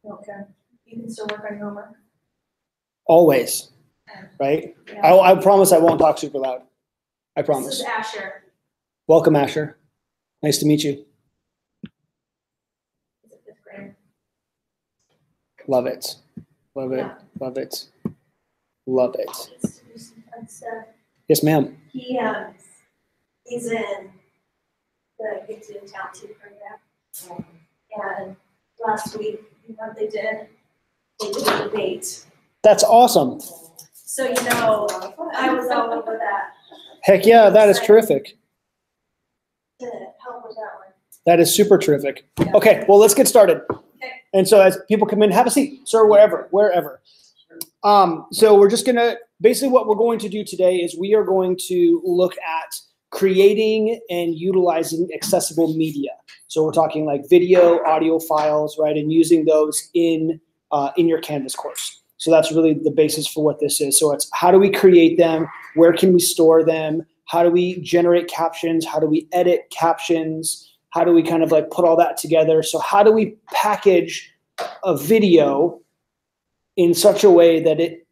Okay. You can still work on your homework. Always, right? Yeah. I promise I won't talk super loud. I promise. This is Asher. Welcome, Asher. Nice to meet you. He's a fifth grader. Love it. Love it. Yeah. Love it. Love it. He's to do some fun stuff. Yes, ma'am. He's in the Kids in Town 2 program. And last week, you know what they did? They did a debate. That's awesome. So, you know, I was all over that Heck yeah, that is terrific. to help with that one. That is super terrific. Yeah. Okay, well, let's get started. Okay. And so as people come in, have a seat, sir, wherever. So we're just gonna, basically what we're going to do today is we are going to look at creating and utilizing accessible media. So we're talking like video, audio files, right? And using those in your Canvas course. So that's really the basis for what this is. So it's how do we create them? Where can we store them? How do we generate captions? How do we edit captions? How do we kind of like put all that together? So how do we package a video in such a way that it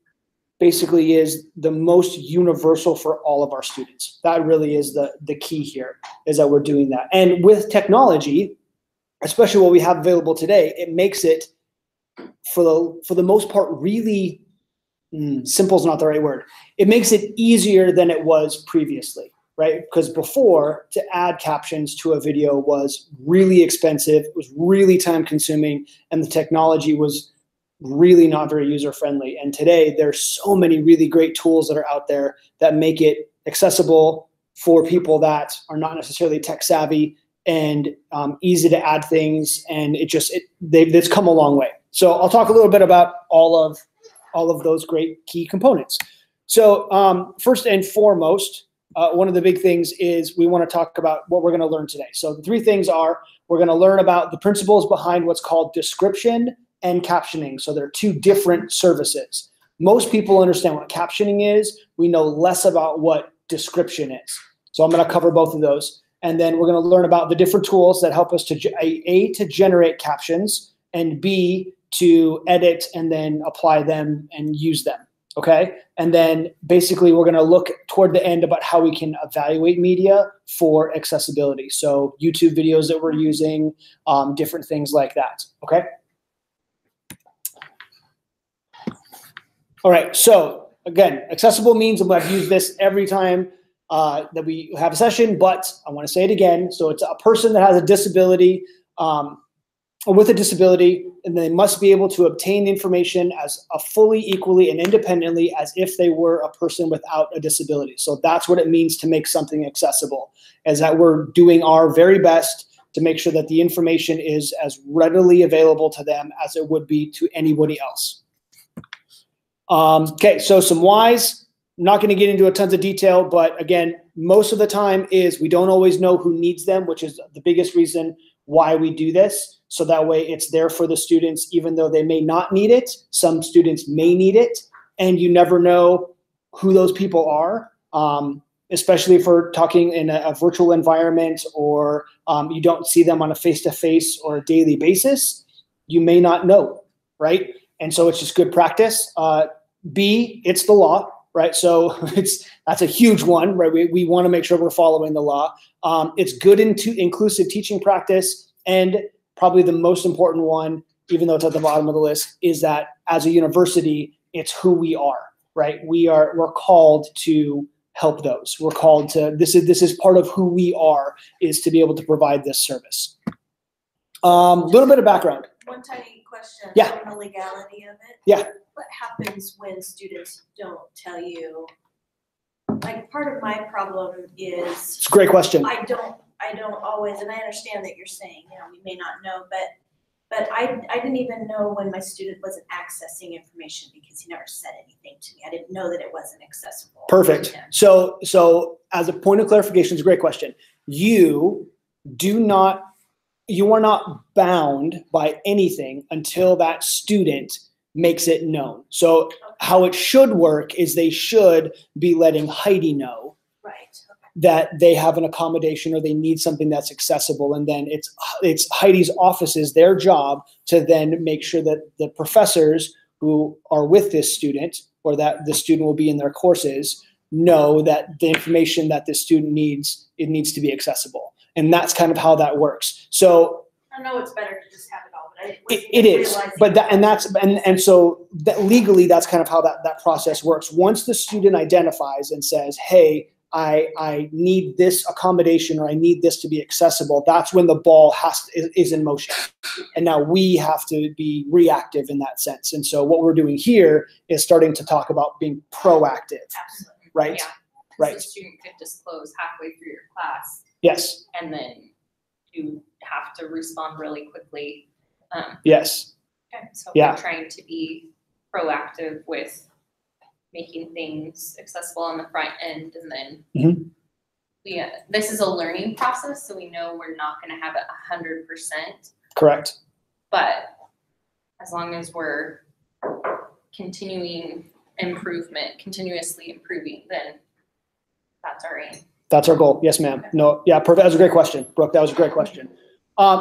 basically is the most universal for all of our students? That really is the key here, is that we're doing that. And with technology, especially what we have available today, it makes it, for the most part, really simple is not the right word. It makes it easier than it was previously, right? Because before, to add captions to a video was really expensive, it was really time consuming, and the technology was really not very user-friendly. And today, there's so many really great tools that are out there that make it accessible for people that are not necessarily tech savvy and easy to add things. And it's come a long way. So I'll talk a little bit about all of those great key components. So first and foremost, one of the big things is we want to talk about what we're going to learn today. So the three things are, we're going to learn about the principles behind what's called description and captioning. So they're two different services. Most people understand what captioning is. We know less about what description is. So I'm going to cover both of those. And then we're going to learn about the different tools that help us to to generate captions, and B, to edit and then apply them and use them. Okay. And then basically we're going to look toward the end about how we can evaluate media for accessibility. So YouTube videos that we're using, different things like that. Okay. All right. So again, accessible means, and I've used this every time that we have a session, but I want to say it again. So it's a person that has a disability, or with a disability, and they must be able to obtain information as fully, equally, and independently as if they were a person without a disability. So that's what it means to make something accessible, is that we're doing our very best to make sure that the information is as readily available to them as it would be to anybody else. Okay, so some whys. I'm not going to get into a tons of detail, but again, most of the time is we don't always know who needs them, which is the biggest reason why we do this. So that way it's there for the students, even though they may not need it. Some students may need it, and you never know who those people are, especially if we're talking in a virtual environment, or you don't see them on a face-to-face or a daily basis. You may not know, right? And so it's just good practice. B, it's the law, right? So that's a huge one, right? We want to make sure we're following the law. It's good inclusive teaching practice, and probably the most important one, even though it's at the bottom of the list, is that as a university, it's who we are, right? We're called to help those. We're called to, this is part of who we are, is to be able to provide this service. Little bit of background. One tiny question. Yeah. On the legality of it. Yeah. What happens when students don't tell you? Like, part of my problem is, It's a great question. I don't always, and I understand that you're saying, you know, we may not know, but I didn't even know when my student wasn't accessing information because he never said anything to me. I didn't know that it wasn't accessible. Perfect. So as a point of clarification, it's a great question. You are not bound by anything until that student makes it known. So how it should work is they should be letting Heidi know. Right. Okay. that they have an accommodation or they need something that's accessible. And then it's Heidi's office's, their job to then make sure that the professors who are with this student, or that the student will be in their courses, know that the information that the student needs, it needs to be accessible. And that's kind of how that works. So I know it's better to just have it all, but it is, but so legally, that's kind of how that process works. Once the student identifies and says, hey, I need this accommodation, or I need this to be accessible, that's when the ball is in motion. And now we have to be reactive in that sense. And so what we're doing here is starting to talk about being proactive. Absolutely. Right? Yeah. Right. The student could disclose halfway through your class, Yes. and then you have to respond really quickly. Yes. So Yeah. we're trying to be proactive with making things accessible on the front end, and then this is a learning process, so we know we're not going to have it 100%. Correct. But as long as we're continuously improving, then that's our aim. That's our goal. Yes, ma'am. No, yeah, perfect. That was a great question, Brooke. That was a great question.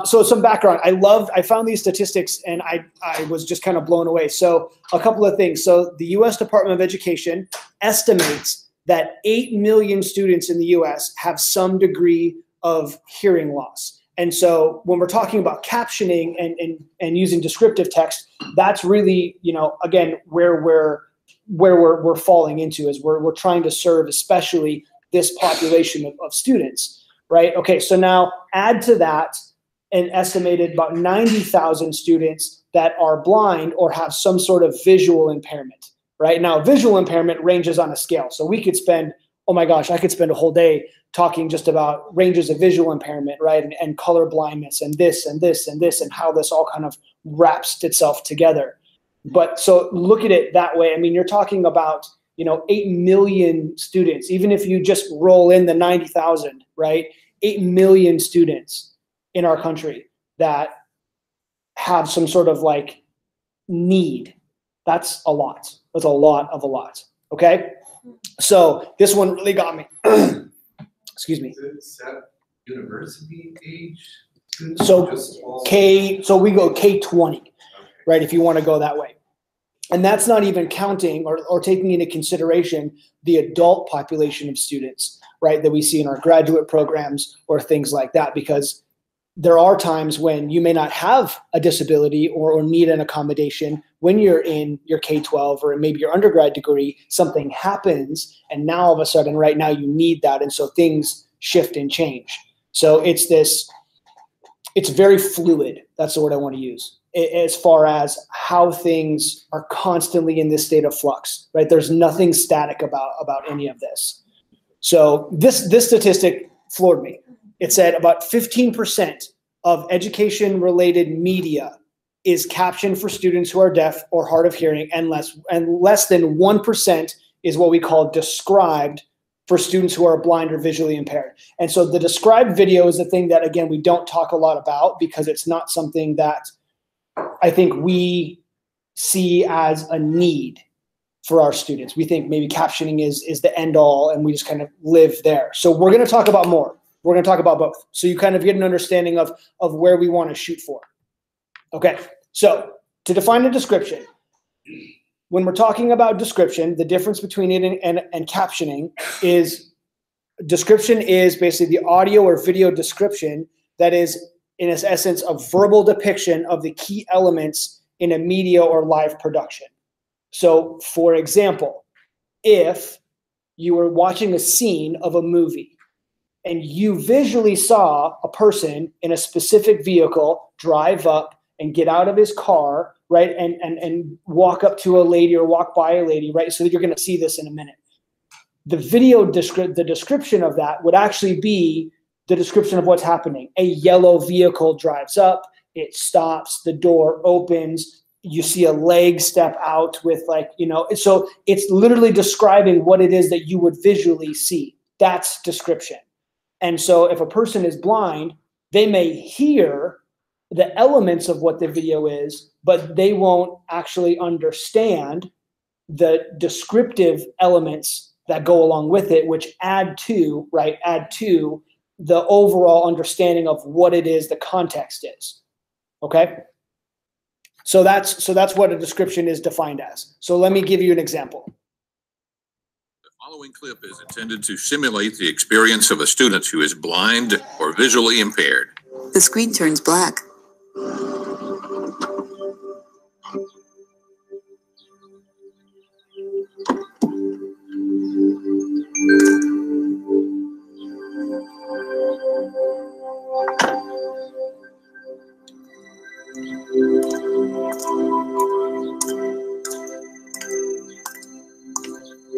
So some background. I found these statistics and I was just kind of blown away. So a couple of things. So the U.S. Department of Education estimates that 8 million students in the U.S. have some degree of hearing loss. And so when we're talking about captioning and using descriptive text, that's really, again, where we're falling into, is we're trying to serve especially this population of students, right? Okay, so now add to that an estimated about 90,000 students that are blind or have some sort of visual impairment, right? Now, visual impairment ranges on a scale. So we could spend, oh my gosh, I could spend a whole day talking just about ranges of visual impairment, right? And color blindness and this and this and this and how this all kind of wraps itself together. But so look at it that way. I mean, you're talking about, 8 million students, even if you just roll in the 90,000, right? 8 million students in our country that have some sort of like need. That's a lot. That's a lot of a lot. Okay. So this one really got me. Excuse me. Is that university age? So so we go K-20, right? If you want to go that way. And that's not even counting or taking into consideration the adult population of students, right, that we see in our graduate programs or things like that, because there are times when you may not have a disability or need an accommodation when you're in your K-12 or maybe your undergrad degree. Something happens and now all of a sudden right now you need that, and so things shift and change. So it's very fluid. That's the word I want to use, as far as how things are constantly in this state of flux, right? There's nothing static about any of this. So this statistic floored me. It said about 15% of education-related media is captioned for students who are deaf or hard of hearing, and less than 1% is what we call described for students who are blind or visually impaired. And so the described video is the thing that, again, we don't talk a lot about because it's not something that I think we see as a need for our students. We think maybe captioning is the end all, and we just kind of live there. So we're going to talk about more. We're going to talk about both. So you kind of get an understanding of where we want to shoot for. Okay. So to define a description, when we're talking about description, the difference between it and captioning is description is basically the audio or video description that is, in its essence, a verbal depiction of the key elements in a media or live production. So, for example, if you were watching a scene of a movie and you visually saw a person in a specific vehicle drive up and get out of his car, right, and walk up to a lady or walk by a lady, right, so that you're going to see this in a minute. The video the description of that would actually be the description of what's happening. A yellow vehicle drives up, it stops, the door opens, you see a leg step out with so it's literally describing what it is that you would visually see. That's description. And so if a person is blind, they may hear the elements of what the video is, but they won't actually understand the descriptive elements that go along with it, which add to the overall understanding of what it is the context is. Okay? So that's what a description is defined as. So let me give you an example. The following clip is intended to simulate the experience of a student who is blind or visually impaired. The screen turns black.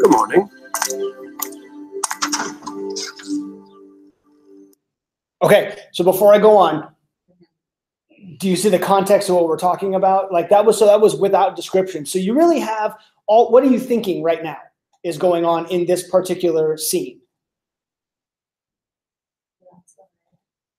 Good morning. Okay, so before I go on, do you see the context of what we're talking about? Like that was without description. So you really have what are you thinking right now is going on in this particular scene?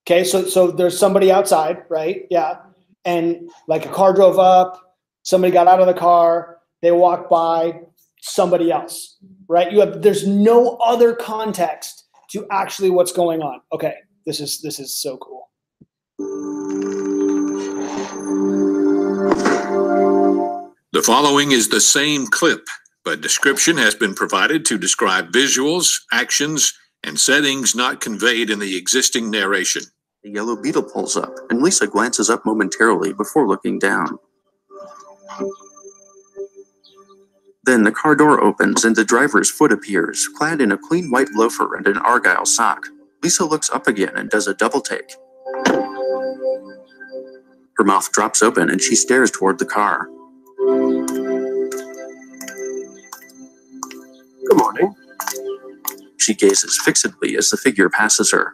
Okay, so there's somebody outside, right? Yeah. And like a car drove up, somebody got out of the car, they walked by somebody else, right? There's no other context to actually what's going on. Okay, this is so cool. The following is the same clip, but description has been provided to describe visuals, actions, and settings not conveyed in the existing narration. A yellow beetle pulls up, and Lisa glances up momentarily before looking down. Then the car door opens and the driver's foot appears, clad in a clean white loafer and an Argyle sock. Lisa looks up again and does a double take. Her mouth drops open and she stares toward the car. Good morning. She gazes fixedly as the figure passes her.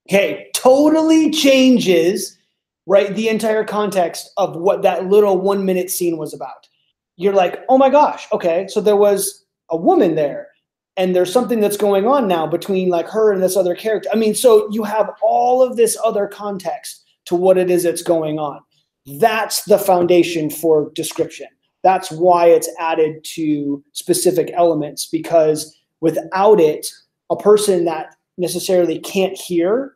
Okay, totally changes, right, the entire context of what that little 1 minute scene was about. You're like, oh my gosh, okay, so there was a woman there, and there's something that's going on now between like her and this other character. I mean, so you have all of this other context to what it is that's going on. That's the foundation for description. That's why it's added to specific elements, because without it, a person that necessarily can't hear,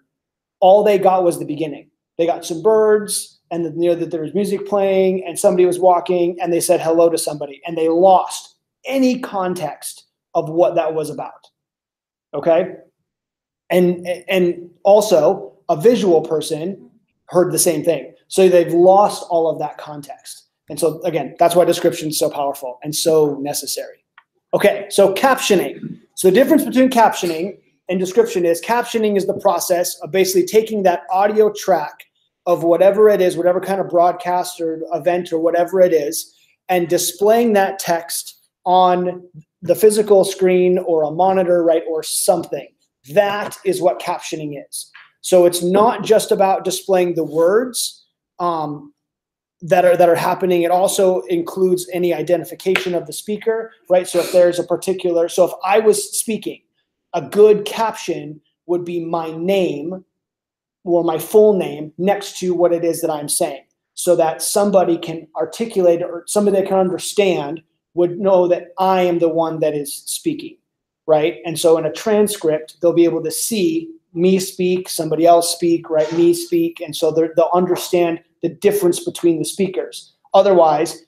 all they got was the beginning. They got some birds, and that there was music playing, and somebody was walking, and they said hello to somebody, and they lost any context of what that was about. Okay? And also, a visual person heard the same thing. So they've lost all of that context. And so, again, that's why description is so powerful and so necessary. Okay, so captioning. So the difference between captioning and description is the process of basically taking that audio track of whatever it is, whatever kind of broadcast or event or whatever it is, and displaying that text on the physical screen or a monitor, right, or something. That is what captioning is. So it's not just about displaying the words that are happening. It also includes any identification of the speaker, right? So if there's so if I was speaking, a good caption would be my name or my full name next to what it is that I'm saying, so that somebody can articulate or somebody that can understand would know that I am the one that is speaking, right? And so in a transcript, they'll be able to see me speak, somebody else speak, right? Me speak. And so they'll understand the difference between the speakers. Otherwise,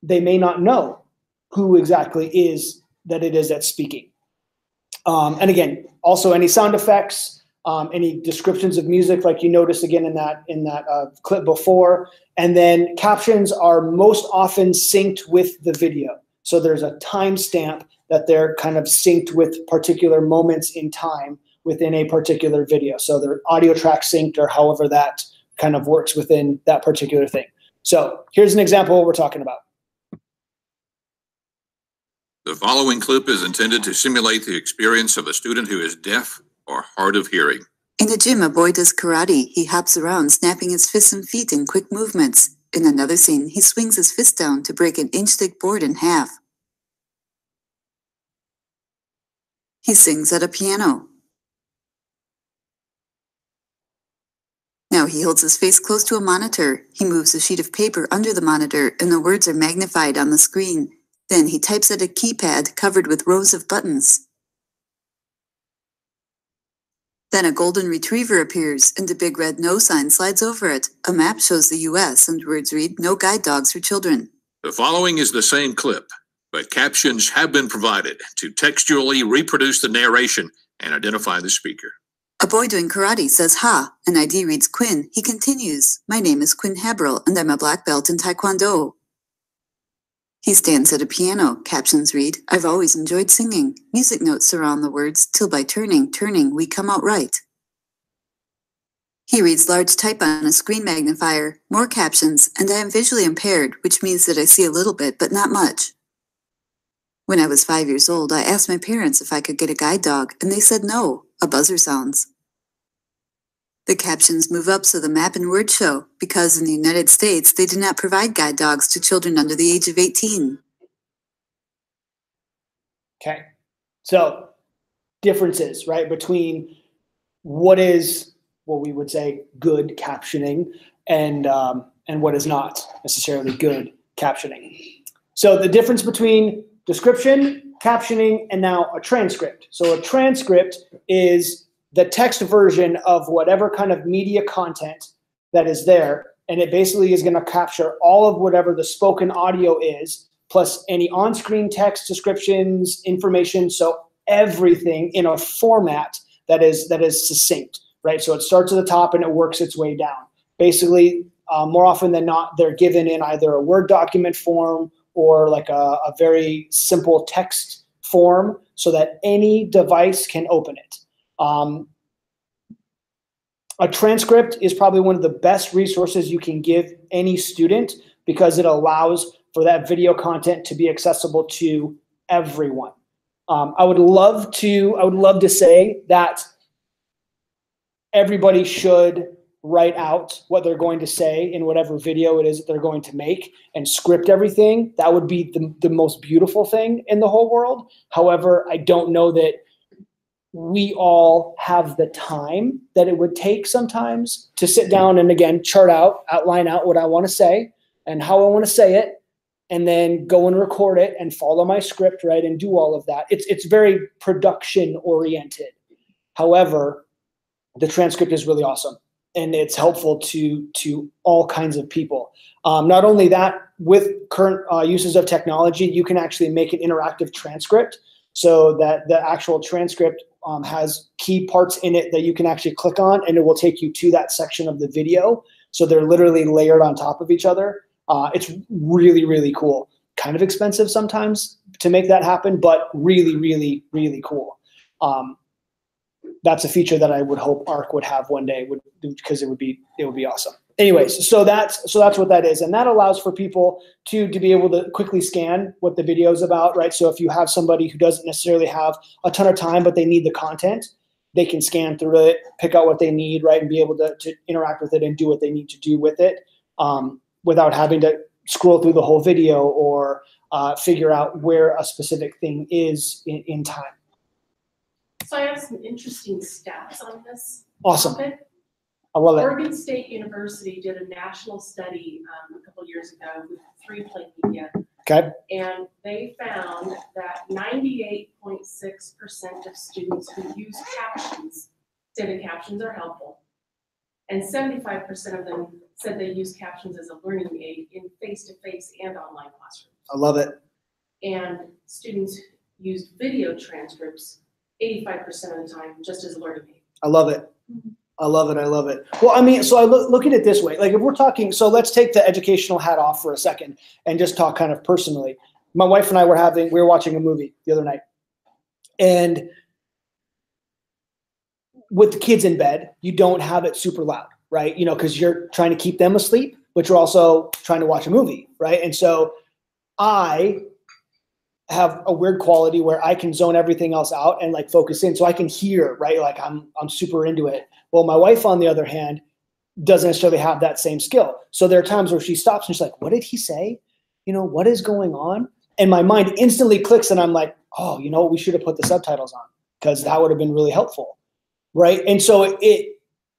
they may not know who exactly is that's speaking. And again, also any sound effects, any descriptions of music, like you noticed again in that clip before. And then captions are most often synced with the video. So there's a timestamp that they're kind of synced with particular moments in time within a particular video. So they're audio track synced, or however that kind of works within that particular thing. So here's an example of what we're talking about. The following clip is intended to simulate the experience of a student who is deaf or hard of hearing. In the gym, a boy does karate. He hops around, snapping his fists and feet in quick movements. In another scene, he swings his fist down to break an inch-thick board in half. He sings at a piano. Now he holds his face close to a monitor. He moves a sheet of paper under the monitor, and the words are magnified on the screen. Then he types at a keypad covered with rows of buttons. Then a golden retriever appears, and a big red no sign slides over it. A map shows the U.S., and words read, "No guide dogs for children." The following is the same clip, but captions have been provided to textually reproduce the narration and identify the speaker. A boy doing karate says ha, and ID reads Quinn. He continues, "My name is Quinn Haberl, and I'm a black belt in Taekwondo." He stands at a piano. Captions read, "I've always enjoyed singing." Music notes surround the words, "Till by turning, we come out right." He reads large type on a screen magnifier, more captions, and I am visually impaired, which means that I see a little bit, but not much. When I was 5 years old, I asked my parents if I could get a guide dog, and they said no. A buzzer sounds. The captions move up so the map and words show, because in the United States, they do not provide guide dogs to children under the age of 18. Okay. So differences, right, between what is what we would say good captioning and what is not necessarily good captioning. So the difference between description, captioning, and now a transcript. So a transcript is the text version of whatever kind of media content that is there, and it basically is going to capture all of whatever the spoken audio is, plus any on-screen text, descriptions, information, so everything in a format that is succinct, right? So it starts at the top and it works its way down. Basically, more often than not, they're given in either a Word document form or like a very simple text form so that any device can open it. A transcript is probably one of the best resources you can give any student because it allows for that video content to be accessible to everyone. I would love to say that everybody should write out what they're going to say in whatever video it is that they're going to make and script everything. That would be the most beautiful thing in the whole world. However, I don't know that we all have the time that it would take sometimes to sit down and, again, outline out what I want to say and how I want to say it, and then go and record it and follow my script, right, and do all of that. It's very production oriented. However, the transcript is really awesome, and it's helpful to all kinds of people. Not only that, with current uses of technology, you can actually make an interactive transcript so that the actual transcript has key parts in it that you can actually click on, and it will take you to that section of the video. So they're literally layered on top of each other. It's really, really cool. Kind of expensive sometimes to make that happen, but really, really, really cool. That's a feature that I would hope ARC would have one day, because it would be awesome. Anyways, so that's what that is, and that allows for people to be able to quickly scan what the video is about, right? So if you have somebody who doesn't necessarily have a ton of time, but they need the content, they can scan through it, pick out what they need, right, and be able to interact with it and do what they need to do with it, without having to scroll through the whole video or figure out where a specific thing is in time. So I have some interesting stats on this. Awesome. topic. I love it. Oregon State University did a national study a couple years ago with 3Play Media. Okay. And they found that 98.6% of students who use captions say the captions are helpful. And 75% of them said they use captions as a learning aid in face-to-face and online classrooms. I love it. And students used video transcripts 85% of the time just as a learning aid. I love it. I love it. I love it. Well, I mean, so I look at it this way. Like if we're talking, so let's take the educational hat off for a second and just talk kind of personally. My wife and I we were watching a movie the other night, and with the kids in bed, you don't have it super loud, right? You know, because you're trying to keep them asleep, but you're also trying to watch a movie, right? And so I have a weird quality where I can zone everything else out and like focus in, so I can hear, right? Like I'm super into it. Well, my wife, on the other hand, doesn't necessarily have that same skill. So there are times where she stops and she's like, "What did he say? You know, what is going on?" And my mind instantly clicks, and I'm like, "Oh, you know what? We should have put the subtitles on, because that would have been really helpful." Right. And so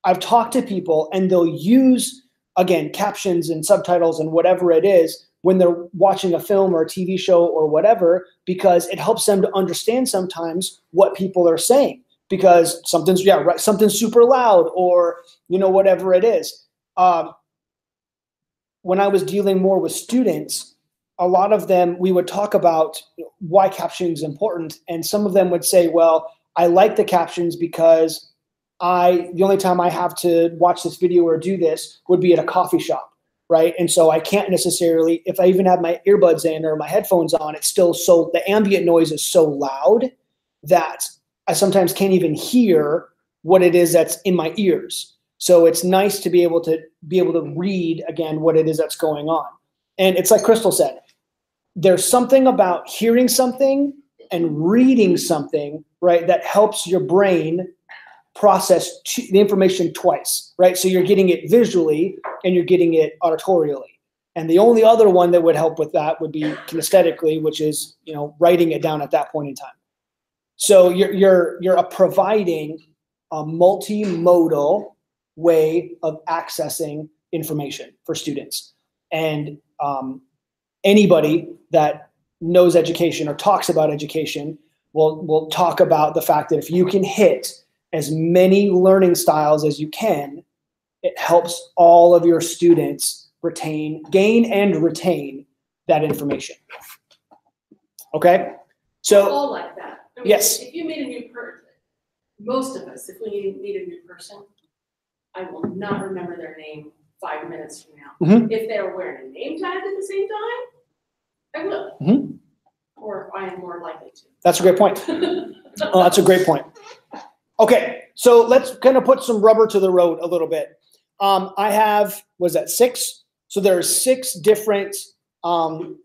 I've talked to people, and they'll use, again, captions and subtitles and whatever it is, when they're watching a film or a TV show or whatever, because it helps them to understand sometimes what people are saying, because something's super loud, or whatever it is. When I was dealing more with students, a lot of them, we would talk about why captioning is important, and some of them would say, well, I like the captions because the only time I have to watch this video or do this would be at a coffee shop, right? And so I can't necessarily, if I even have my earbuds in or my headphones on, it's still the ambient noise is so loud that I sometimes can't even hear what it is that's in my ears. So it's nice to be able to read again what it is that's going on. And it's like Crystal said, there's something about hearing something and reading something, right, that helps your brain process the information twice, right? So you're getting it visually and you're getting it auditorially. And the only other one that would help with that would be kinesthetically, which is, writing it down at that point in time. So you're providing a multimodal way of accessing information for students. And anybody that knows education or talks about education will talk about the fact that if you can hit as many learning styles as you can, it helps all of your students gain and retain that information. Okay? So all like that. I mean, yes. If you meet a new person, most of us, if we meet a new person, I will not remember their name 5 minutes from now. Mm-hmm. If they're wearing a name tag at the same time, I will. Mm-hmm. Or I am more likely to. That's a great point. Oh, that's a great point. Okay, so let's kind of put some rubber to the road a little bit. I have, was that 6? So there are 6 different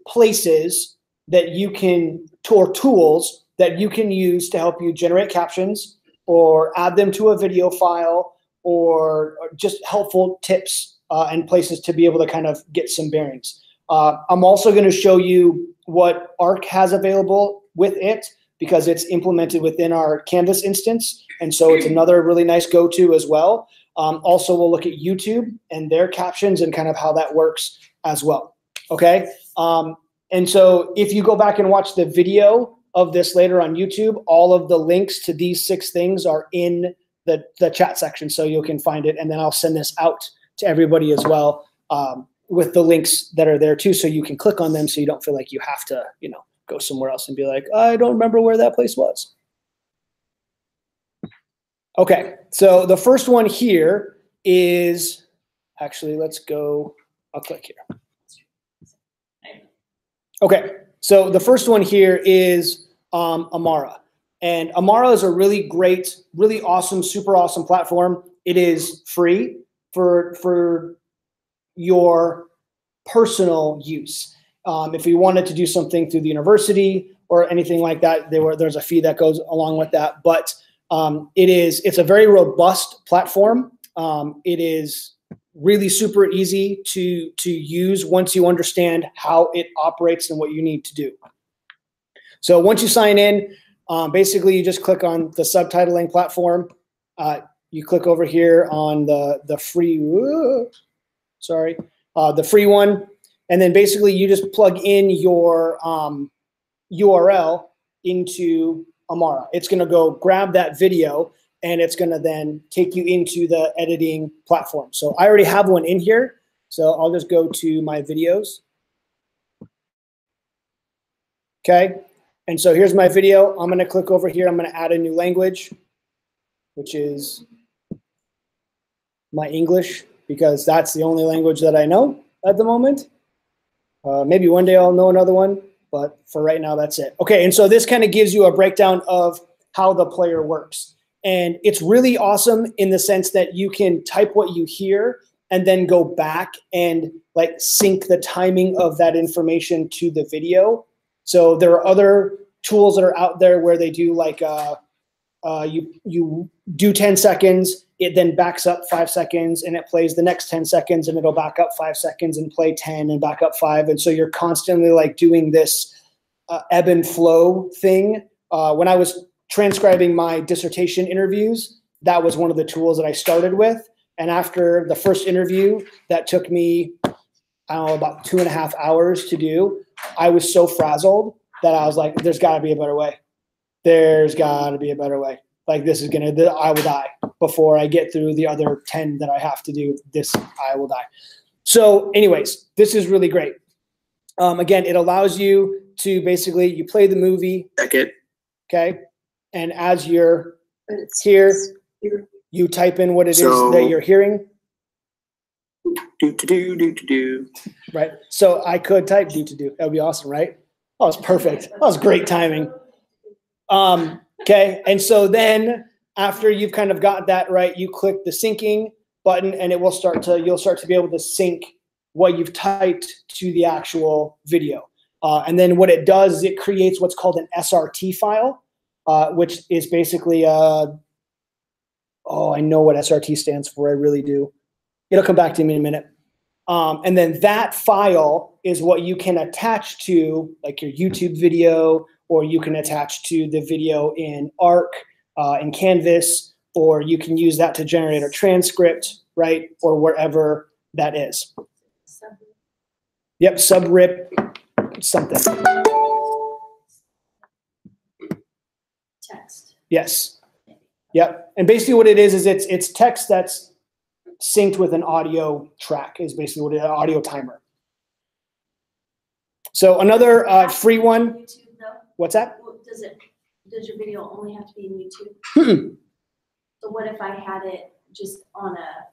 places that you can, or tools that you can use to help you generate captions or add them to a video file, or just helpful tips and places to be able to kind of get some bearings. I'm also going to show you what ARC has available with it, because it's implemented within our Canvas instance. And so it's another really nice go-to as well. Also, we'll look at YouTube and their captions and kind of how that works as well. Okay. And so if you go back and watch the video of this later on YouTube, all of the links to these 6 things are in the chat section, so you can find it. And then I'll send this out to everybody as well, with the links that are there too, so you can click on them so you don't feel like you have to, go somewhere else and be like, I don't remember where that place was. Okay, so the first one here is, actually, I'll click here. Okay, so the first one here is Amara. And Amara is a really great, really awesome, super awesome platform. It is free for your personal use. If you wanted to do something through the university or anything like that, there's a fee that goes along with that. But it's a very robust platform. It is really super easy to use once you understand how it operates and what you need to do. So once you sign in, basically you just click on the subtitling platform. You click over here on the free, the free one. And then basically you just plug in your URL into Amara. It's going to go grab that video, and it's going to then take you into the editing platform. So I already have one in here, so I'll just go to my videos. Okay, and so here's my video. I'm going to click over here. I'm going to add a new language, which is my English, because that's the only language that I know at the moment. Maybe one day I'll know another one, but for right now, that's it. Okay, and so this kind of gives you a breakdown of how the player works. And it's really awesome in the sense that you can type what you hear and then go back and like sync the timing of that information to the video. So there are other tools that are out there where they do like you do 10 seconds, it then backs up 5 seconds and it plays the next 10 seconds and it'll back up 5 seconds and play 10 and back up 5. And so you're constantly like doing this ebb and flow thing. When I was transcribing my dissertation interviews, that was one of the tools that I started with. And after the first interview, that took me I don't know, about 2.5 hours to do. I was so frazzled that I was like, there's got to be a better way. There's got to be a better way. Like this is going to, I will die before I get through the other 10 that I have to do. This, I will die. So anyways, this is really great. Again, it allows you to basically, you play the movie. Okay. And as you're here, you type in what it is that you're hearing. Right. So I could type do. That would be awesome, right? That was perfect. That was great timing. Okay. And so then after you've kind of got that right, you click the syncing button and it will you'll start to be able to sync what you've typed to the actual video. And then what it does is it creates what's called an SRT file, which is basically, I know what SRT stands for. I really do. It'll come back to me in a minute. And then that file is what you can attach to like your YouTube video, or you can attach to the video in ARC, in Canvas, or you can use that to generate a transcript, right? Or wherever that is. Yep, subrip something. Text. Yes. Yep. And basically what it is it's text that's synced with an audio track is basically what it is, an audio timer. So another free one. YouTube, though? What's that? Does your video only have to be in YouTube? So what if I had it just on a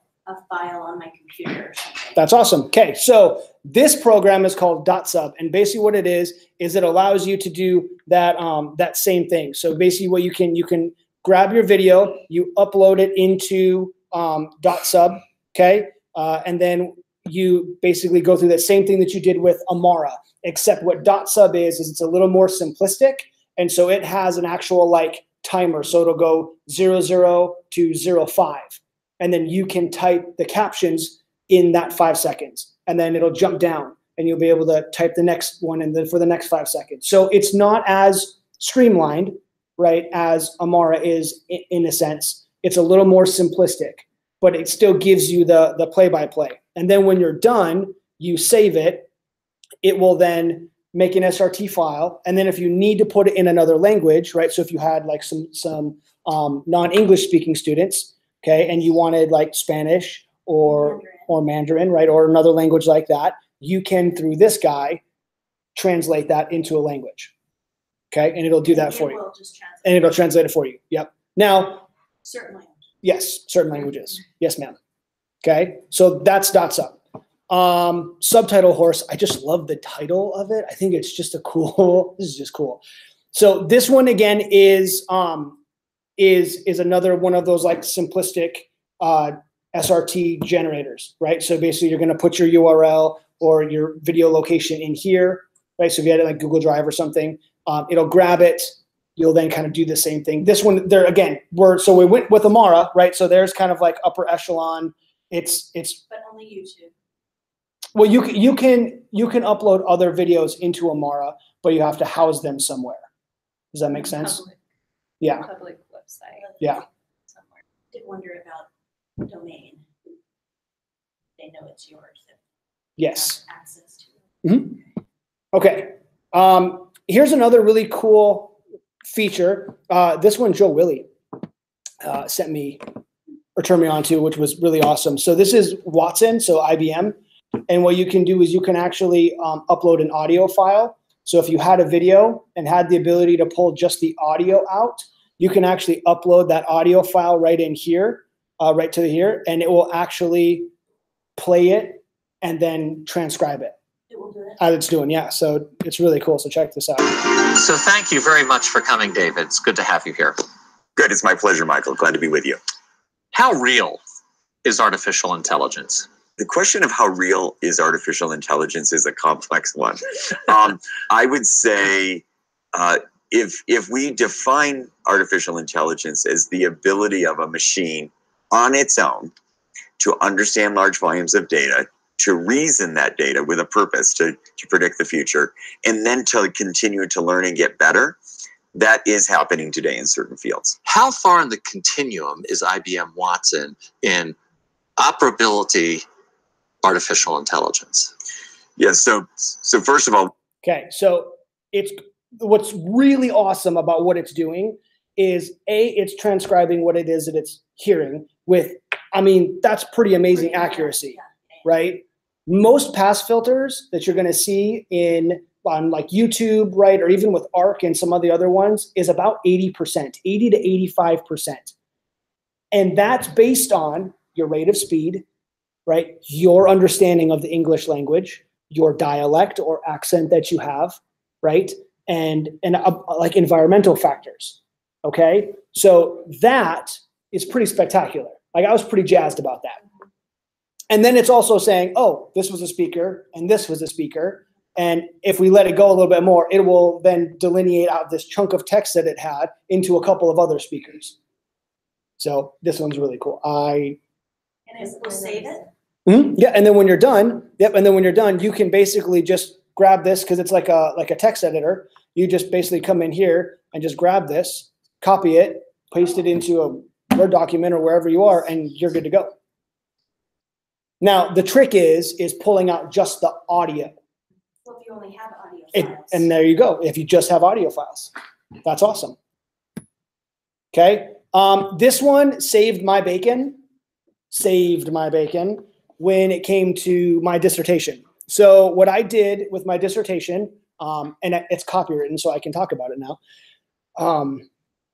file on my computer or something? That's awesome. Okay, so this program is called .sub, and basically what it is it allows you to do that that same thing. So basically what you can grab your video, you upload it into .sub, okay, and then you basically go through the same thing that you did with Amara, except what .sub is it's a little more simplistic, and so it has an actual like timer, so it'll go 00 to 05. And then you can type the captions in that 5 seconds, and then it'll jump down and you'll be able to type the next one and then for the next 5 seconds. So it's not as streamlined, right, as Amara is in a sense. It's a little more simplistic, but it still gives you the play-by-play. And then when you're done, you save it. It will then make an SRT file. And then if you need to put it in another language, right, so if you had like some non-English speaking students, okay, and you wanted like Spanish or Mandarin, right, or another language like that, you can, through this guy, translate that into a language, okay, and it'll do that for you. And it'll translate it for you. Yep. Now, certain languages. Yes, certain languages. Yes, ma'am. Okay, so that's .sub. Subtitle Horse. I just love the title of it. I think it's just a cool. This is just cool. So this one again is another one of those like simplistic SRT generators, right? So basically you're going to put your URL or your video location in here, right? So if you had it like Google Drive or something, it'll grab it. You'll then kind of do the same thing. This one there again, we went with Amara, right? So there's kind of like upper echelon. It's but only YouTube. Well, you can upload other videos into Amara, but you have to house them somewhere. Does that make sense? Yeah. Public website. Yeah. Somewhere. Did wonder about domain. They know it's yours. Yes. Access to it. Mm-hmm. Okay. Here's another really cool feature. This one Joe Willie sent me or turned me on to, which was really awesome. So this is Watson, so IBM. And what you can do is you can actually upload an audio file. So if you had a video and had the ability to pull just the audio out, you can actually upload that audio file right in here, right to here, and it will actually play it and then transcribe it. It will do it. As it's doing, yeah. So it's really cool. So check this out. So thank you very much for coming, David. It's good to have you here. Good. It's my pleasure, Michael. Glad to be with you. How real is artificial intelligence? The question of how real is artificial intelligence is a complex one. I would say if we define artificial intelligence as the ability of a machine on its own to understand large volumes of data, to reason that data with a purpose to predict the future, and then to continue to learn and get better, that is happening today in certain fields. How far in the continuum is IBM Watson in operability artificial intelligence? Yes. So first of all, Okay, so it's what's really awesome about what it's doing is it's transcribing what it is that it's hearing with, I mean, that's pretty amazing accuracy, right? Most pass filters that you're going to see on like YouTube, right, or even with ARC and some of the other ones is about 80%, 80 to 85%. And that's based on your rate of speed, right? Your understanding of the English language, your dialect or accent that you have, right? And like environmental factors, okay? So that is pretty spectacular. Like I was pretty jazzed about that. And then it's also saying, oh, this was a speaker and this was a speaker. And if we let it go a little bit more, it will then delineate out this chunk of text that it had into a couple of other speakers. So this one's really cool. And it will save it? Yeah, and then when you're done, you can basically just grab this because it's like a text editor. You just basically come in here and just grab this, copy it, paste it into a Word document or wherever you are, and you're good to go. Now, the trick is pulling out just the audio. Well, if you only have audio files. And there you go. If you just have audio files, that's awesome. Okay. This one saved my bacon when it came to my dissertation. So what I did with my dissertation, and it's copywritten, so I can talk about it now.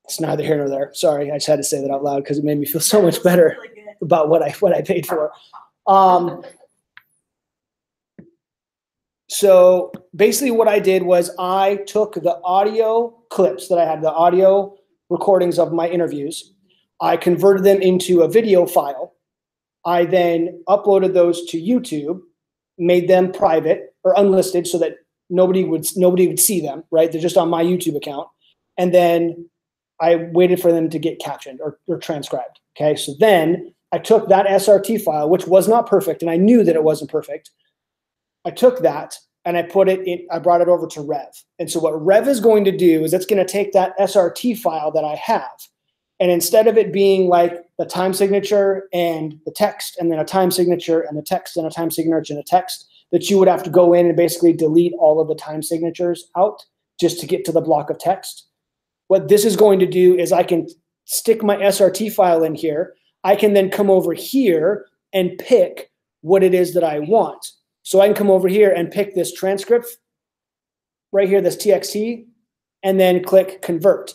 It's neither here nor there. Sorry, I just had to say that out loud because it made me feel so much better about what I paid for. So basically what I did was I took the audio clips that I had, the audio recordings of my interviews. I converted them into a video file. I then uploaded those to YouTube, made them private or unlisted so that nobody would see them, right? They're just on my YouTube account. And then I waited for them to get captioned or transcribed. Okay. So then I took that SRT file, which was not perfect, and I knew that it wasn't perfect. I took that and I brought it over to Rev. And so what Rev is going to do is it's going to take that SRT file that I have, and instead of it being like the time signature and the text, and then a time signature and the text and a time signature and a text, that you would have to go in and basically delete all of the time signatures out just to get to the block of text. What this is going to do is I can stick my SRT file in here. I can then come over here and pick what it is that I want. So I can come over here and pick this transcript right here, this TXT, and then click convert.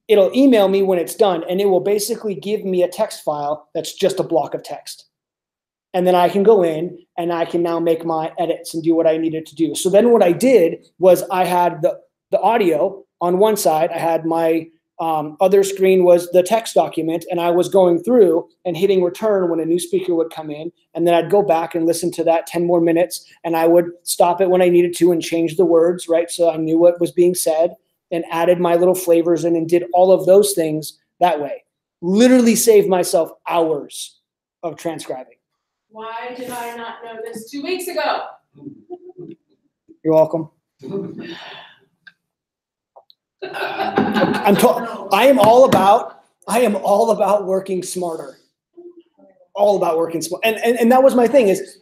It'll email me when it's done, and it will basically give me a text file that's just a block of text. And then I can go in and I can now make my edits and do what I needed to do. So then what I did was I had the audio on one side. I had my other screen was the text document, and I was going through and hitting return when a new speaker would come in, and then I'd go back and listen to that 10 more minutes, and I would stop it when I needed to and change the words, right? So I knew what was being said and added my little flavors in and did all of those things that way. Literally saved myself hours of transcribing. Why did I not know this 2 weeks ago? You're welcome. I am all about working smarter. All about working smart. And that was my thing is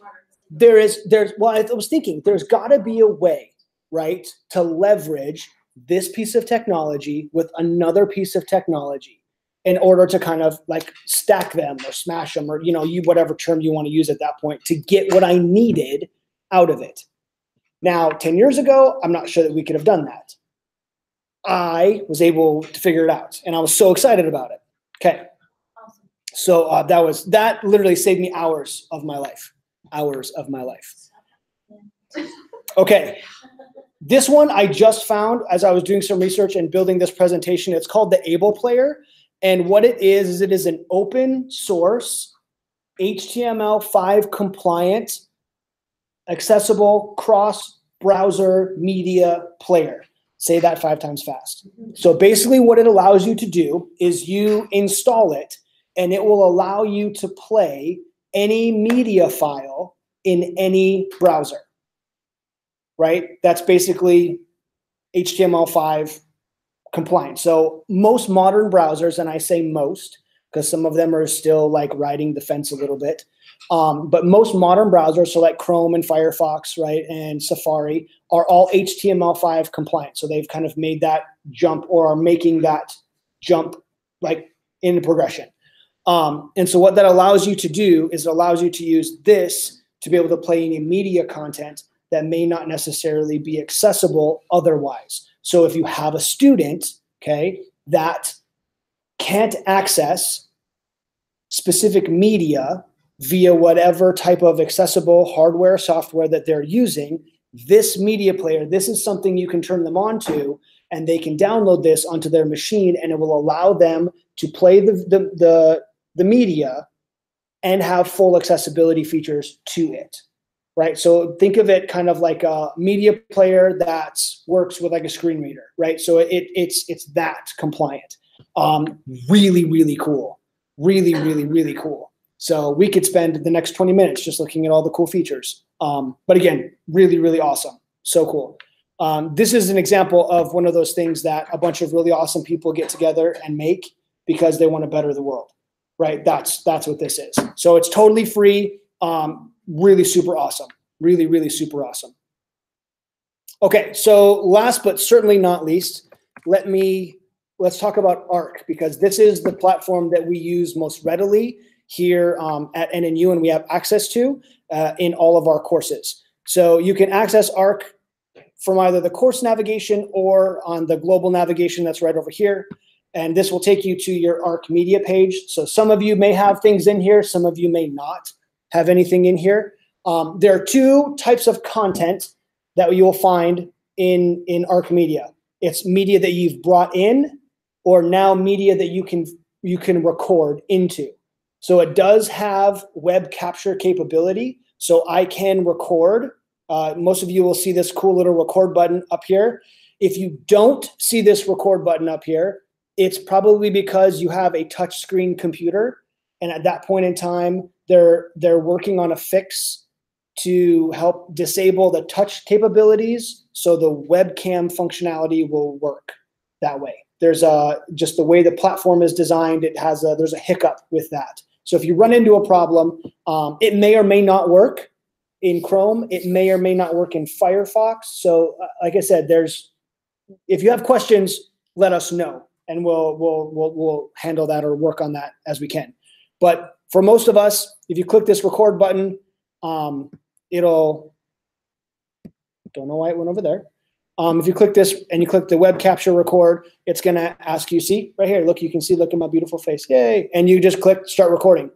well, I was thinking there's gotta be a way, right, to leverage this piece of technology with another piece of technology in order to kind of like stack them or smash them or, whatever term you want to use at that point to get what I needed out of it. Now, 10 years ago, I'm not sure that we could have done that. I was able to figure it out, and I was so excited about it. Okay. Awesome. So that literally saved me hours of my life. Okay. This one I just found as I was doing some research and building this presentation. It's called the Able Player. And what it is it is an open source HTML5 compliant, accessible cross-browser media player. Say that 5 times fast. So basically what it allows you to do is you install it, and it will allow you to play any media file in any browser, right? That's basically HTML5 compliant. So most modern browsers, and I say most because some of them are still like riding the fence a little bit, But most modern browsers, so like Chrome and Firefox, right, and Safari, are all HTML5 compliant. So they've kind of made that jump, or are making that jump like in the progression. And so what that allows you to do is it allows you to use this to be able to play any media content that may not necessarily be accessible otherwise. So if you have a student, okay, that can't access specific media via whatever type of accessible hardware, software that they're using, this media player, this is something you can turn them on to, and they can download this onto their machine, and it will allow them to play the media and have full accessibility features to it, right? So think of it kind of like a media player that works with like a screen reader, right? So it's that compliant. Really, really cool. Really, really, really cool. So we could spend the next 20 minutes just looking at all the cool features. But again, really, really awesome. So cool. This is an example of one of those things that a bunch of really awesome people get together and make because they want to better the world, right? That's what this is. So it's totally free. Really super awesome. Really, really super awesome. Okay, so last but certainly not least, let's talk about ARC, because this is the platform that we use most readily here at NNU, and we have access to in all of our courses. So you can access ARC from either the course navigation or on the global navigation that's right over here. And this will take you to your ARC media page. So some of you may have things in here, some of you may not have anything in here. There are two types of content that you will find in ARC media. It's media that you've brought in, or now media that you can record into. So it does have web capture capability. So I can record. Most of you will see this cool little record button up here. If you don't see this record button up here, it's probably because you have a touchscreen computer, and at that point in time, they're working on a fix to help disable the touch capabilities, so the webcam functionality will work that way. There's just the way the platform is designed, there's a hiccup with that. So if you run into a problem, it may or may not work in Chrome. It may or may not work in Firefox. So like I said, if you have questions, let us know, and we'll handle that or work on that as we can. But for most of us, if you click this record button, don't know why it went over there. If you click this and you click the web capture record, it's going to ask you, see right here, look, you can see, look at my beautiful face. Yay. And you just click start recording,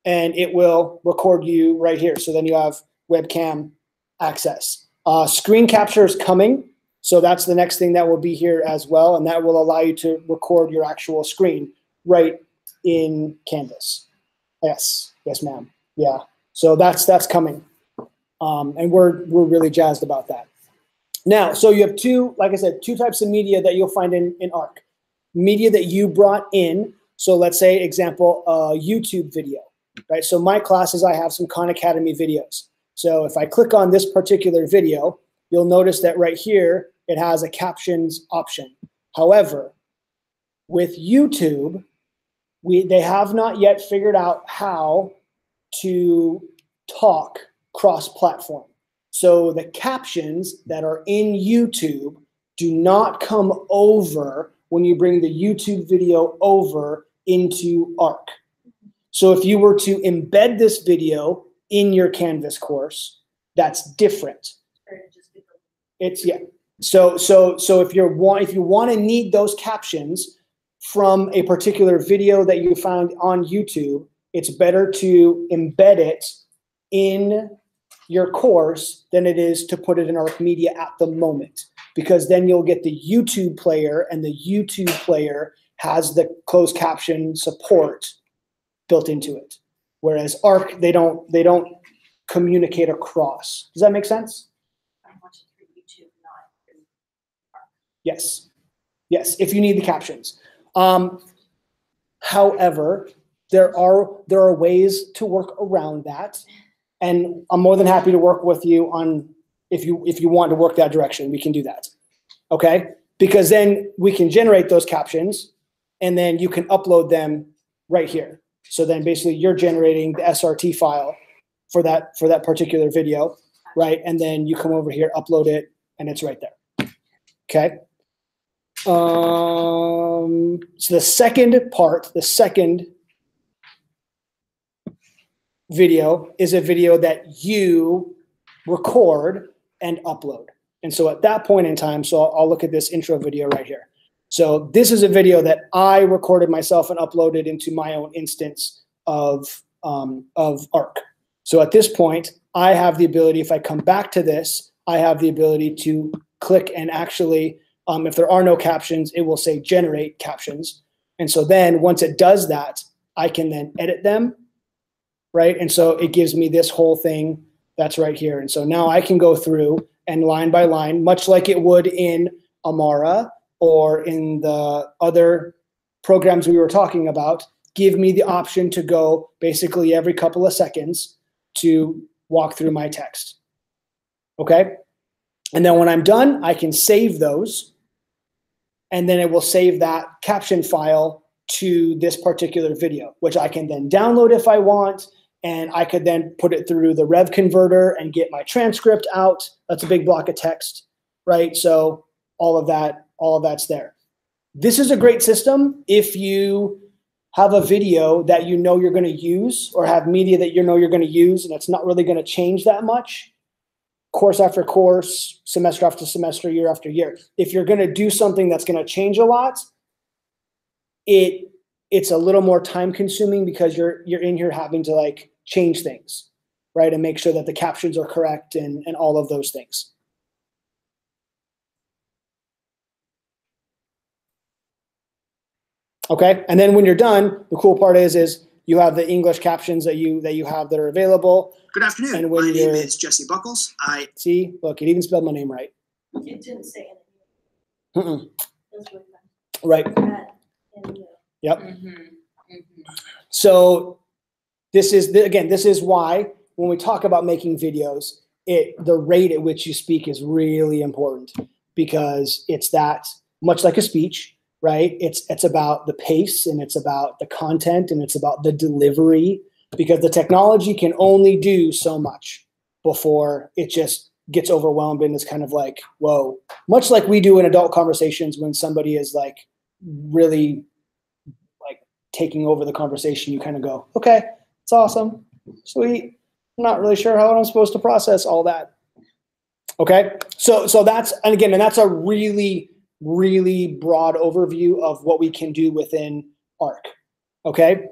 and it will record you right here. So then you have webcam access. Screen capture is coming. So that's the next thing that will be here as well. And that will allow you to record your actual screen right in Canvas. Yes, ma'am. Yeah. So that's coming. And we're really jazzed about that. Now, so you have two types of media that you'll find in ARC. Media that you brought in. So let's say, example, a YouTube video, right? So my classes, I have some Khan Academy videos. So if I click on this particular video, you'll notice that right here, it has a captions option. However, with YouTube, they have not yet figured out how to talk cross-platform. So the captions that are in YouTube do not come over when you bring the YouTube video over into ARC. So if you were to embed this video in your Canvas course, that's different. So if you want to need those captions from a particular video that you found on YouTube, it's better to embed it in your course than it is to put it in ARC media at the moment, because then you'll get the YouTube player, and the YouTube player has the closed caption support built into it. Whereas ARC, they don't communicate across. Does that make sense? I'm watching through YouTube, not through ARC. Yes. Yes, if you need the captions. However, there are ways to work around that. And I'm more than happy to work with you on if you want to work that direction, we can do that. Okay? Because then we can generate those captions, and then you can upload them right here. So then basically you're generating the SRT file for that particular video, right? And then you come over here, upload it, and it's right there. Okay. So the second video is a video that you record and upload. And so at that point in time, so I'll look at this intro video right here. So this is a video that I recorded myself and uploaded into my own instance of ARC. So at this point, I have the ability, if I come back to this, I have the ability to click and actually, if there are no captions, it will say generate captions. And so then once it does that, I can then edit them, right? And so it gives me this whole thing that's right here. And so now I can go through and line by line, much like it would in Amara or in the other programs we were talking about, give me the option to go basically every couple of seconds to walk through my text. Okay? And then when I'm done, I can save those. And then it will save that caption file to this particular video, which I can then download if I want. And I could then put it through the Rev Converter and get my transcript out. That's a big block of text, right? So all of that's there. This is a great system if you have a video that you know you're going to use, or have media that you know you're going to use, and it's not really going to change that much, course after course, semester after semester, year after year. If you're going to do something that's going to change a lot, it's a little more time consuming because you're in here having to like change things, right? And make sure that the captions are correct and all of those things. Okay, and then when you're done, the cool part is you have the English captions that you have that are available. Good afternoon. And when my name is Jesse Buckles. See, look, it even spelled my name right. It didn't say anything. Right. Yep. So this is why when we talk about making videos, the rate at which you speak is really important, because it's that much like a speech, right? It's about the pace, and it's about the content, and it's about the delivery, because the technology can only do so much before it just gets overwhelmed and is kind of like, whoa, much like we do in adult conversations when somebody is like really like taking over the conversation. You kind of go, okay, it's awesome, sweet. I'm not really sure how I'm supposed to process all that. Okay, so that's, and again, and that's a really, really broad overview of what we can do within ARC. Okay,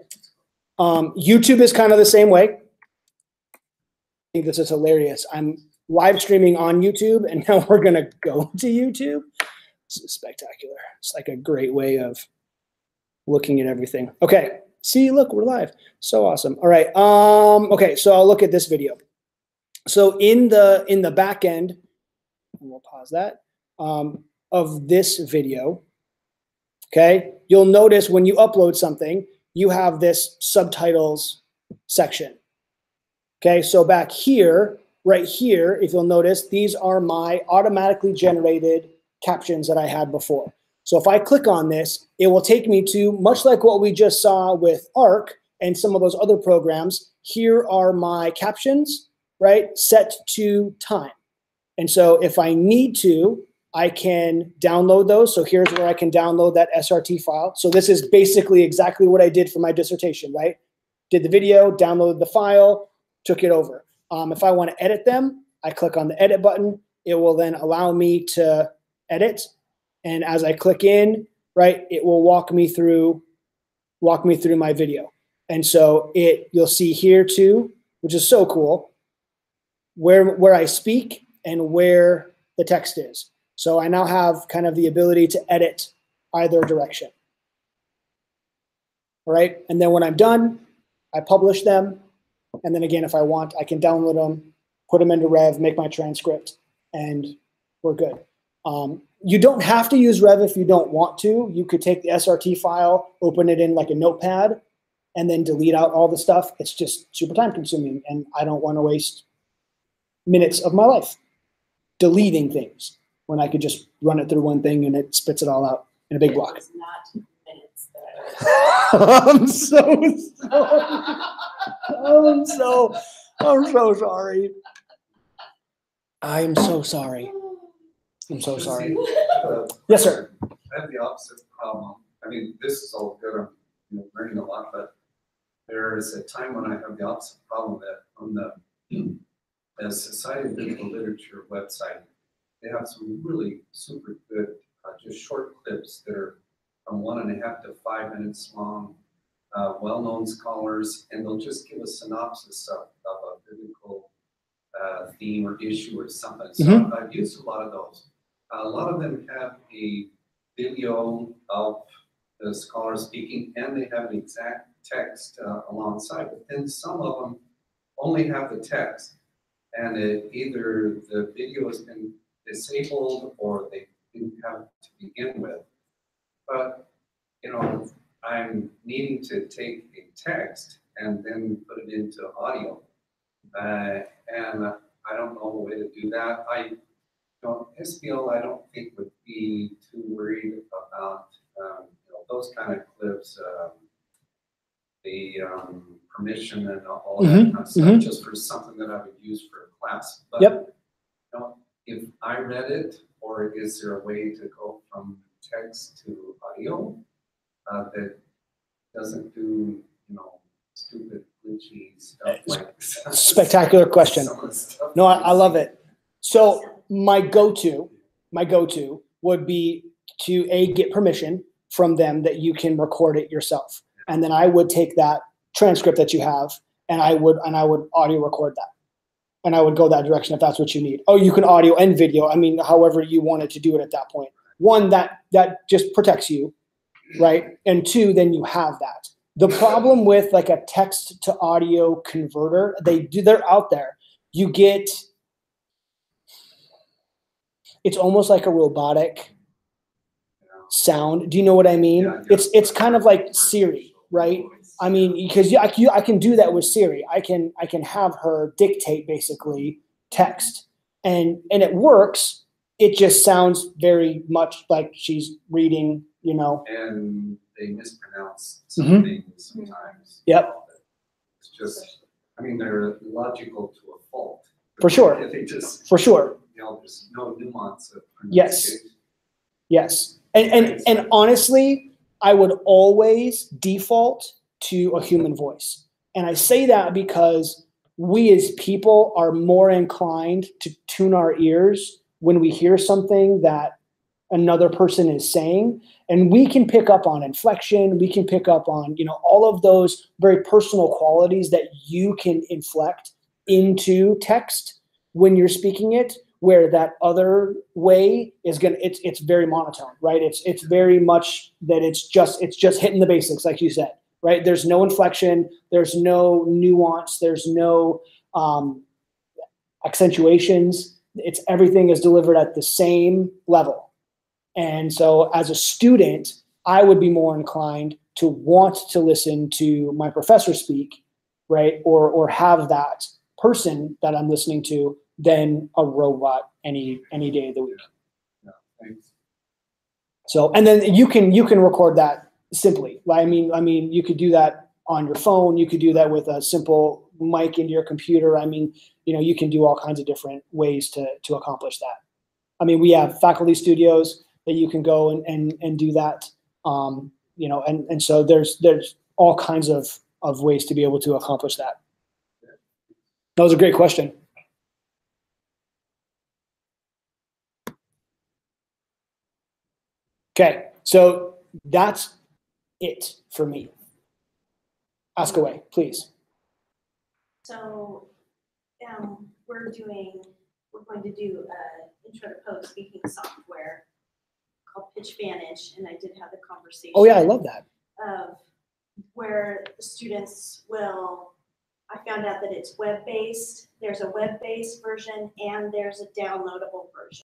YouTube is kind of the same way. I think this is hilarious. I'm live streaming on YouTube, and now we're gonna go to YouTube. This is spectacular. It's like a great way of looking at everything. Okay, see, look, we're live. So awesome. All right. Okay, so I'll look at this video. So in the back end, we'll pause that, of this video, okay, you'll notice when you upload something, you have this subtitles section. Okay, so back here, right here, if you'll notice, these are my automatically generated captions that I had before. So if I click on this, it will take me to, much like what we just saw with ARC and some of those other programs, here are my captions, right, set to time. And so if I need to, I can download those. So here's where I can download that SRT file. So this is basically exactly what I did for my dissertation, right? Did the video, downloaded the file, took it over. If I want to edit them, I click on the edit button. It will then allow me to edit. And as I click in, right, it will walk me through my video. And so you'll see here too, which is so cool, where I speak and where the text is. So I now have kind of the ability to edit either direction. All right, and then when I'm done, I publish them. And then again, if I want, I can download them, put them into Rev, make my transcript, and we're good. You don't have to use Rev if you don't want to. You could take the SRT file, open it in like a notepad, and then delete out all the stuff. It's just super time consuming, and I don't want to waste minutes of my life deleting things when I could just run it through one thing and it spits it all out in a big block. Not minutes that I'm so sorry. I'm so sorry. I'm so sorry. I'm so sorry. Yes, sir. I have the opposite problem. I mean, this is all good. I'm learning a lot, but there is a time when I have the opposite problem that on the Society of Biblical Literature website, they have some really super good, just short clips that are from 1.5 to 5 minutes long, well-known scholars, and they'll just give a synopsis of a biblical theme or issue or something. So I've used a lot of those. A lot of them have a video of the scholar speaking, and they have an exact text alongside. But then some of them only have the text, and either the video has been disabled or they didn't have it to begin with. But I'm needing to take a text and then put it into audio, and I don't know the way to do that. SBL I don't think would be too worried about those kind of clips, the permission and all that kind of stuff, just for something that I would use for a class. But if I read it, or is there a way to go from text to audio that doesn't do stupid glitchy stuff like spectacular question. No, I love it. So my go-to would be to get permission from them that you can record it yourself. And then I would take that transcript that you have and I would audio record that. And I would go that direction if that's what you need. Oh, you can audio and video. I mean, however you wanted to do it at that point. One, that just protects you, right? And two, then you have that. The problem with like a text to audio converter, they're out there. You get, it's almost like a robotic sound. Do you know what I mean? Yeah, it's kind of like Siri, right? I mean, because I can do that with Siri. I can have her dictate basically text, and it works. It just sounds very much like she's reading, And they mispronounce some things sometimes. Yep. It's just, I mean, they're logical to a fault. For sure. They just, for sure. There's no nuance of pronunciation. Yes. And honestly, I would always default to a human voice. And I say that because we as people are more inclined to tune our ears when we hear something that another person is saying, and we can pick up on inflection, we can pick up on, all of those very personal qualities that you can inflect into text when you're speaking it, where that other way is it's very monotone, right? It's very much that it's just hitting the basics, like you said, right? There's no inflection, there's no nuance, there's no accentuations. Everything is delivered at the same level. And so as a student, I would be more inclined to want to listen to my professor speak, right? Or have that person that I'm listening to than a robot any day of the week. Yeah, thanks. So, and then you can record that simply. I mean, you could do that on your phone. You could do that with a simple mic into your computer. I mean, you can do all kinds of different ways to accomplish that. I mean, we have faculty studios that you can go and do that. And so there's all kinds of ways to be able to accomplish that. That was a great question. Okay, so that's it for me. Ask away, please. So we're going to do an intro to public speaking software called PitchVantage, and I did have the conversation. Oh yeah, I love that. Where the students will, I found out that it's web-based. There's a web-based version and there's a downloadable version.